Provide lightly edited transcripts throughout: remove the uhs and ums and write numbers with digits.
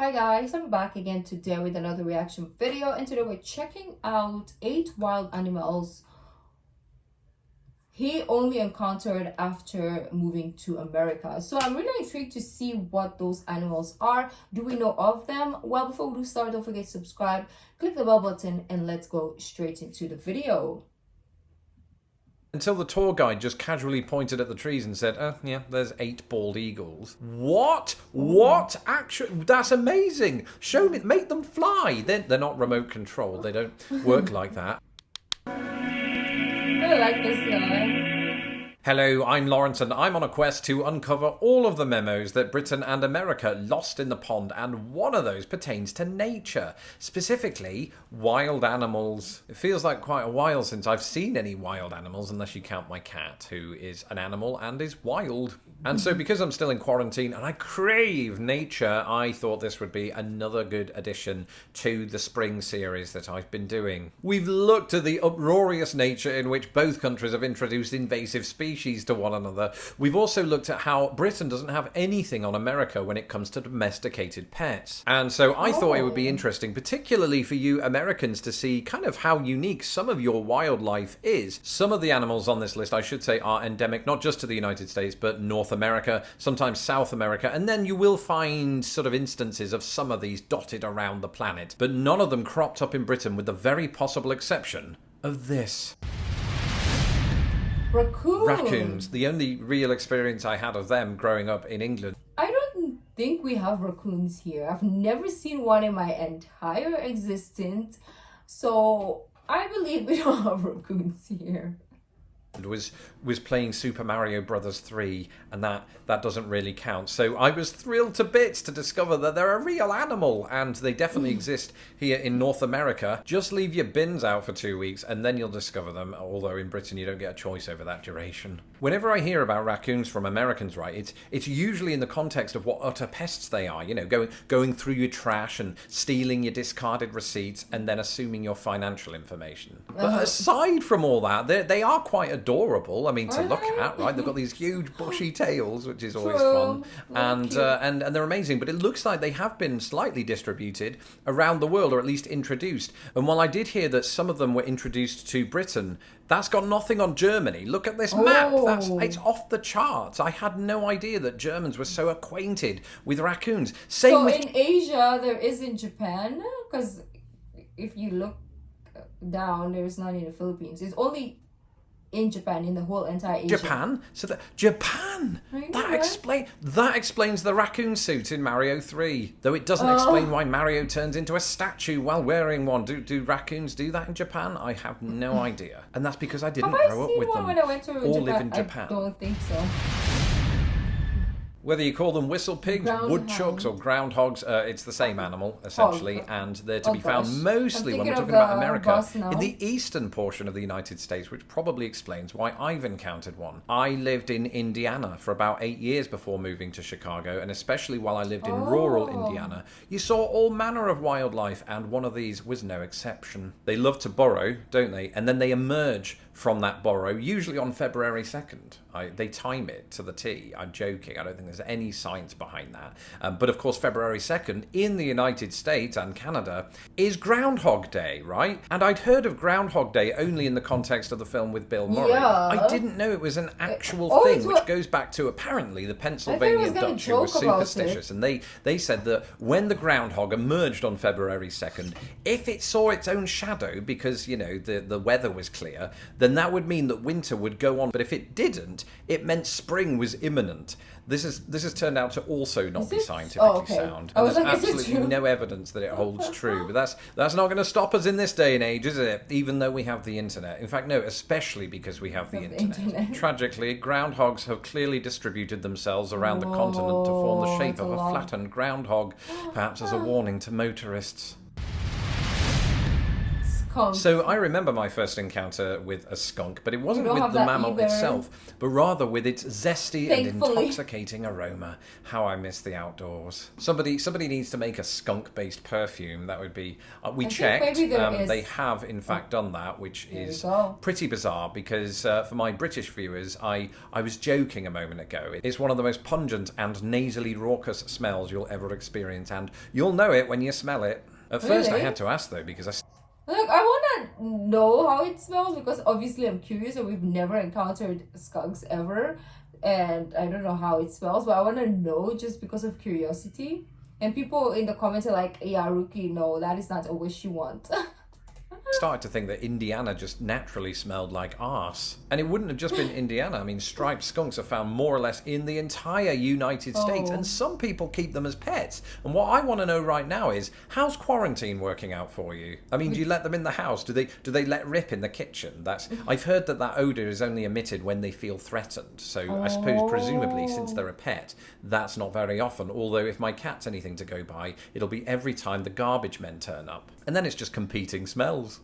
Hi guys, I'm back again today with another reaction video, and today we're checking out 8 wild animals he only encountered after moving to America. So I'm really intrigued to see what those animals are. Do we know of them? Well, before we do start, don't forget to subscribe, click the bell button, and let's go straight into the video. Until the tour guide just casually pointed at the trees and said, oh, yeah, there's 8 bald eagles. What? What? Actually, that's amazing. Show me, make them fly. They're not remote controlled. They don't work like that. I like this guy. Hello, I'm Lawrence, and I'm on a quest to uncover all of the memos that Britain and America lost in the pond, and one of those pertains to nature, specifically wild animals. It feels like quite a while since I've seen any wild animals, unless you count my cat, who is an animal and is wild. And so because I'm still in quarantine and I crave nature, I thought this would be another good addition to the spring series that I've been doing. We've looked at the uproarious nature in which both countries have introduced invasive species to one another. We've also looked at how Britain doesn't have anything on America when it comes to domesticated pets. And so I thought it would be interesting, particularly for you Americans, to see kind of how unique some of your wildlife is. Some of the animals on this list, I should say, are endemic not just to the United States, but North America, sometimes South America, and then you will find sort of instances of some of these dotted around the planet, but none of them cropped up in Britain, with the very possible exception of this. Raccoons, the only real experience I had of them growing up in England. I don't think we have raccoons here. I've never seen one in my entire existence, so I believe we don't have raccoons here. Was playing Super Mario Brothers 3, and that doesn't really count. So I was thrilled to bits to discover that they're a real animal, and they definitely exist here in North America. Just leave your bins out for 2 weeks and then you'll discover them, although in Britain you don't get a choice over that duration. Whenever I hear about raccoons from Americans, right, it's usually in the context of what utter pests they are, you know, going through your trash and stealing your discarded receipts and then assuming your financial information. But aside from all that, they are quite adorable. I mean, to look at, right? They've got these huge bushy tails, which is always fun, and they're amazing. But it looks like they have been slightly distributed around the world, or at least introduced. And while I did hear that some of them were introduced to Britain, that's got nothing on Germany. Look at this map. It's off the charts. I had no idea that Germans were so acquainted with raccoons. In Asia, there is in Japan, because if you look down, there's none in the Philippines. It's only in Japan, in the whole entire Asia. Japan? So Japan! That explains the raccoon suit in Mario 3. Though it doesn't explain why Mario turns into a statue while wearing one. Do raccoons do that in Japan? I have no idea. And that's because I didn't grow up with them when I went to Japan? live in Japan. I don't think so. Whether you call them whistle pigs, woodchucks, or groundhogs, it's the same animal, essentially, and they're to be found mostly, when we're talking about America, in the eastern portion of the United States, which probably explains why I've encountered one. I lived in Indiana for about 8 years before moving to Chicago, and especially while I lived in rural Indiana, you saw all manner of wildlife, and one of these was no exception. They love to burrow, don't they? And then they emerge from that burrow, usually on February 2nd. They time it to the T. I'm joking. I don't think there's any science behind that. But of course, February 2nd in the United States and Canada is Groundhog Day, right? And I'd heard of Groundhog Day only in the context of the film with Bill Murray. Yeah. I didn't know it was an actual thing, which goes back to apparently the Pennsylvania Dutch, who were superstitious. And they said that when the groundhog emerged on February 2nd, if it saw its own shadow, because, you know, the weather was clear, then that would mean that winter would go on. But if it didn't, it meant spring was imminent. This has turned out to also not be scientifically sound. And there's absolutely no evidence that it holds true. But that's not going to stop us in this day and age, is it? Even though we have the internet. In fact, no, especially because we have the internet. Tragically, groundhogs have clearly distributed themselves around the continent to form the shape of a flattened groundhog, perhaps as a warning to motorists. skunk. So I remember my first encounter with a skunk, but it wasn't with the mammal itself, but rather with its zesty and intoxicating aroma. How I miss the outdoors. Somebody needs to make a skunk-based perfume. That would be... we checked. They have, in fact, done that, which is pretty bizarre because for my British viewers, I was joking a moment ago. It's one of the most pungent and nasally raucous smells you'll ever experience, and you'll know it when you smell it. At first, I had to ask, though, because I want to know how it smells because obviously I'm curious and we've never encountered skunks ever. And I don't know how it smells, but I want to know just because of curiosity. And people in the comments are like, yeah, Ruky, no, that is not a wish you want. started to think that Indiana just naturally smelled like arse. And it wouldn't have just been Indiana. I mean, striped skunks are found more or less in the entire United States, and some people keep them as pets. And what I want to know right now is, how's quarantine working out for you? I mean, do you let them in the house? Do they let rip in the kitchen? I've heard that odour is only emitted when they feel threatened. So I suppose, presumably, since they're a pet, that's not very often. Although if my cat's anything to go by, it'll be every time the garbage men turn up. And then it's just competing smells.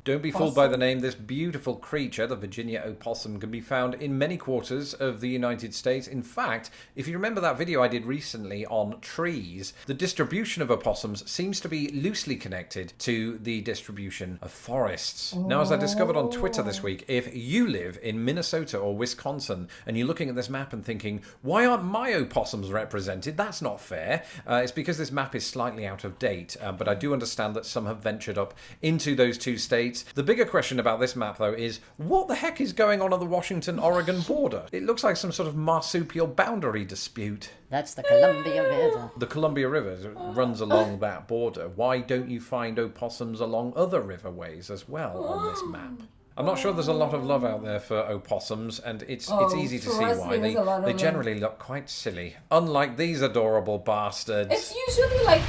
Don't be fooled by the name. This beautiful creature, the Virginia opossum, can be found in many quarters of the United States. In fact, if you remember that video I did recently on trees, the distribution of opossums seems to be loosely connected to the distribution of forests. Now, as I discovered on Twitter this week, if you live in Minnesota or Wisconsin and you're looking at this map and thinking, why aren't my opossums represented? That's not fair. It's because this map is slightly out of date, but I do understand that some have ventured up into those two states. The bigger question about this map, though, is what the heck is going on at the Washington-Oregon border? It looks like some sort of marsupial boundary dispute. That's the Columbia River. The Columbia River runs along that border. Why don't you find opossums along other riverways as well on this map? I'm not sure there's a lot of love out there for opossums, and it's easy to see why. They generally look quite silly, unlike these adorable bastards. It's usually like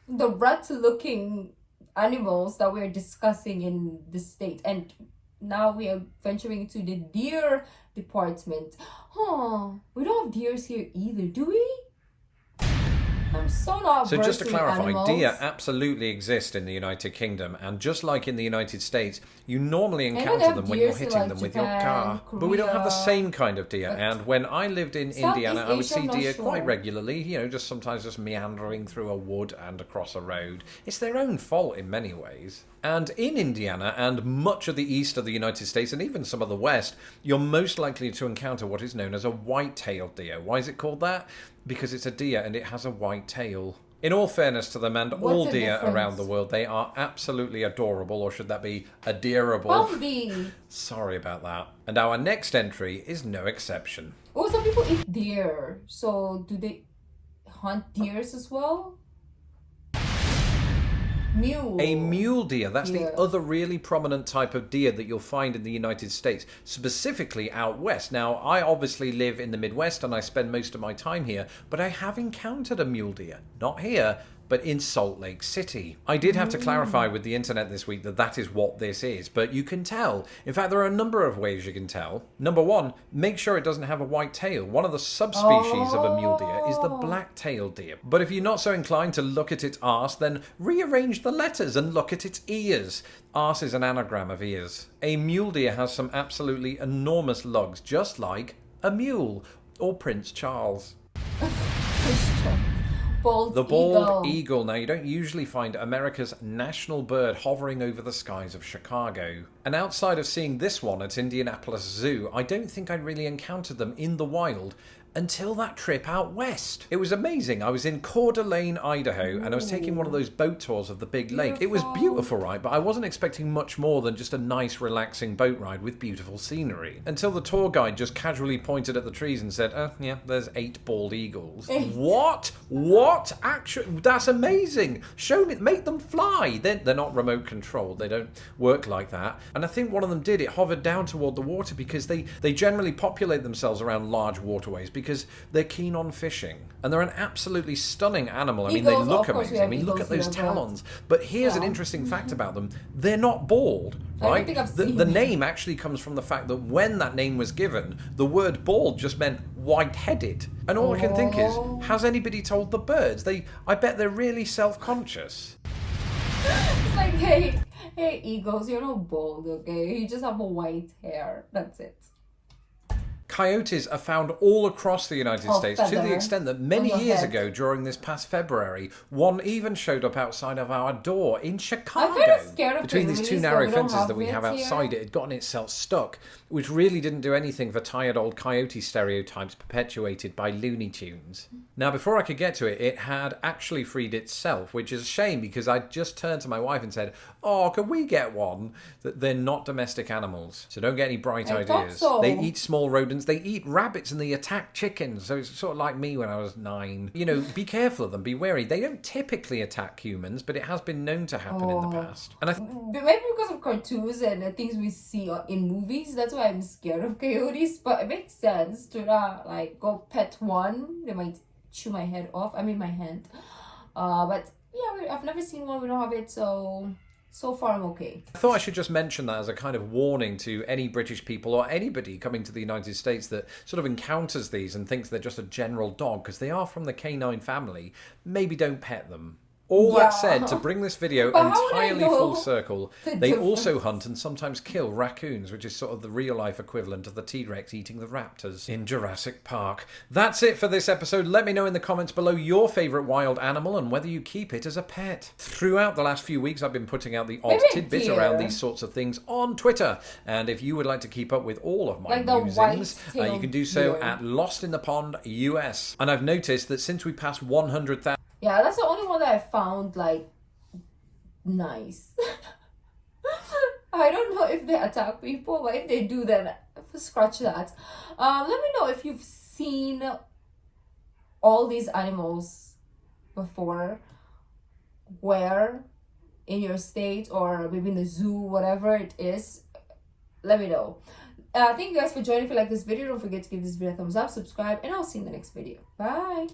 the rat-looking animals that we're discussing in the state, and now we are venturing into the deer department. We don't have deers here either, do we? I'm so not So just to clarify, animals. Deer absolutely exist in the United Kingdom, and just like in the United States, you normally encounter them when you're hitting them with your car. Korea. But we don't have the same kind of deer, and when I lived in Indiana, I would see deer quite regularly, just sometimes just meandering through a wood and across a road. It's their own fault in many ways. And in Indiana and much of the east of the United States, and even some of the west, you're most likely to encounter what is known as a white-tailed deer. Why is it called that? Because it's a deer and it has a white tail. In all fairness to them and all deer around the world, they are absolutely adorable, or should that be adorable? Bumblebee. Sorry about that. And our next entry is no exception. Oh, some people eat deer. So do they hunt deers as well? Mule. A mule deer, that's the other really prominent type of deer that you'll find in the United States, specifically out west. Now, I obviously live in the Midwest and I spend most of my time here, but I have encountered a mule deer. Not here, but in Salt Lake City. I did have to clarify with the internet this week that that is what this is, but you can tell. In fact, there are a number of ways you can tell. Number one, make sure it doesn't have a white tail. One of the subspecies of a mule deer is the black-tailed deer. But if you're not so inclined to look at its arse, then rearrange the letters and look at its ears. Arse is an anagram of ears. A mule deer has some absolutely enormous lugs, just like a mule, or Prince Charles. The bald eagle. Now, you don't usually find America's national bird hovering over the skies of Chicago. And outside of seeing this one at Indianapolis Zoo, I don't think I'd really encountered them in the wild until that trip out west. It was amazing. I was in Coeur d'Alene, Idaho, and I was taking one of those boat tours of the big lake. It was beautiful, right? But I wasn't expecting much more than just a nice, relaxing boat ride with beautiful scenery. Until the tour guide just casually pointed at the trees and said, yeah, there's 8 bald eagles. 8. What? Actually, that's amazing. Show me, make them fly. They're not remote controlled. They don't work like that. And I think one of them did. It hovered down toward the water because they generally populate themselves around large waterways because they're keen on fishing. And they're an absolutely stunning animal. I mean, they look amazing. I mean, look at those talons. But here's an interesting fact about them. They're not bald, right? I don't think I've seen the name actually comes from the fact that when that name was given, the word bald just meant white-headed. And all I can think is, has anybody told the birds? I bet they're really self-conscious. It's like, hey, eagles, you're not bald, okay? You just have a white hair. That's it. Coyotes are found all across the United States to the extent that many years ago, during this past February, one even showed up outside of our door in Chicago. I'm kind of scared of Between these two narrow fences that we have outside, it had gotten itself stuck, which really didn't do anything for tired old coyote stereotypes perpetuated by Looney Tunes. Now, before I could get to it, it had actually freed itself, which is a shame because I just turned to my wife and said, "Oh, can we get one?" That they're not domestic animals, so don't get any bright ideas. They eat small rodents, they eat rabbits, and they attack chickens. So it's sort of like me when I was 9. You know, be careful of them, be wary. They don't typically attack humans, but it has been known to happen in the past. And maybe because of cartoons and the things we see in movies, that's why I'm scared of coyotes. But it makes sense to not like go pet one. They might chew my head off. I mean my hand. But yeah, I've never seen one. We don't have it, so far I'm okay. I thought I should just mention that as a kind of warning to any British people or anybody coming to the United States that sort of encounters these and thinks they're just a general dog, because they are from the canine family. Maybe don't pet them. All that said, to bring this video entirely full circle, they also hunt and sometimes kill raccoons, which is sort of the real-life equivalent of the T-Rex eating the raptors in Jurassic Park. That's it for this episode. Let me know in the comments below your favourite wild animal and whether you keep it as a pet. Throughout the last few weeks, I've been putting out the odd tidbit around these sorts of things on Twitter. And if you would like to keep up with all of my musings, you can do so at Lost in the Pond US. And I've noticed that since we passed 100,000... Yeah, that's the only one that I found, like, nice. I don't know if they attack people, but if they do, then scratch that. Let me know if you've seen all these animals before. Where? In your state, or maybe in the zoo, whatever it is. Let me know. Thank you guys for joining. If you like this video, don't forget to give this video a thumbs up, subscribe, and I'll see you in the next video. Bye!